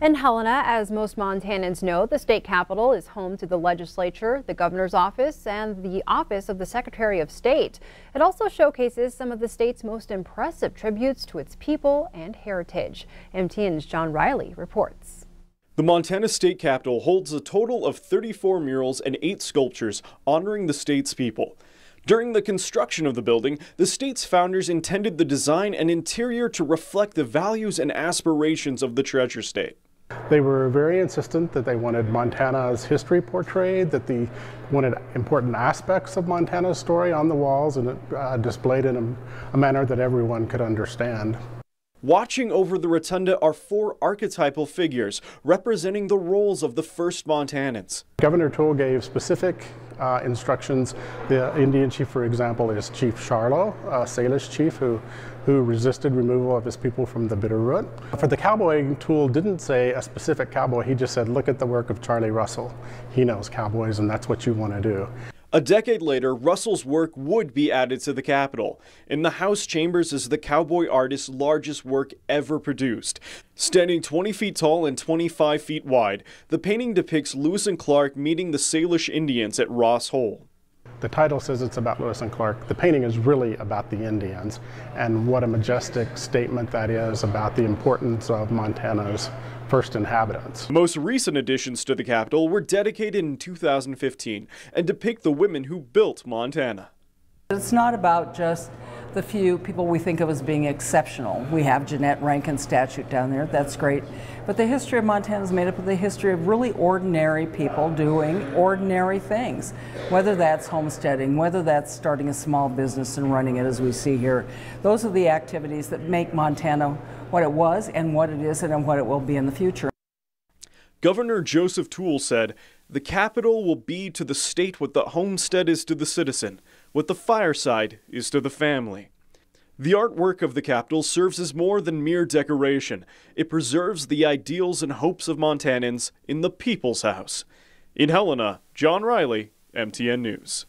In Helena, as most Montanans know, the state capitol is home to the legislature, the governor's office, and the office of the Secretary of State. It also showcases some of the state's most impressive tributes to its people and heritage. MTN's John Riley reports. The Montana State Capitol holds a total of 34 murals and 8 sculptures honoring the state's people. During the construction of the building, the state's founders intended the design and interior to reflect the values and aspirations of the Treasure State. They were very insistent that they wanted Montana's history portrayed, that they wanted important aspects of Montana's story on the walls and displayed in a manner that everyone could understand. Watching over the rotunda are 4 archetypal figures representing the roles of the first Montanans. Governor Toole gave specific instructions. The Indian chief, for example, is Chief Charlo, a Salish chief who resisted removal of his people from the Bitterroot. For the cowboy, Toole didn't say a specific cowboy. He just said, look at the work of Charlie Russell. He knows cowboys, and that's what you want to do. A decade later, Russell's work would be added to the Capitol. In the House chambers is the cowboy artist's largest work ever produced. Standing 20 feet tall and 25 feet wide, the painting depicts Lewis and Clark meeting the Salish Indians at Ross Hole. The title says it's about Lewis and Clark. The painting is really about the Indians, and what a majestic statement that is about the importance of Montana's first inhabitants. Most recent additions to the Capitol were dedicated in 2015 and depict the women who built Montana. It's not about just the few people we think of as being exceptional. We have Jeanette Rankin's statue down there, that's great. But the history of Montana is made up of the history of really ordinary people doing ordinary things. Whether that's homesteading, whether that's starting a small business and running it as we see here. Those are the activities that make Montana what it was and what it is and what it will be in the future. Governor Joseph Toole said, "The Capitol will be to the state what the homestead is to the citizen, what the fireside is to the family." The artwork of the Capitol serves as more than mere decoration. It preserves the ideals and hopes of Montanans in the People's House. In Helena, John Riley, MTN News.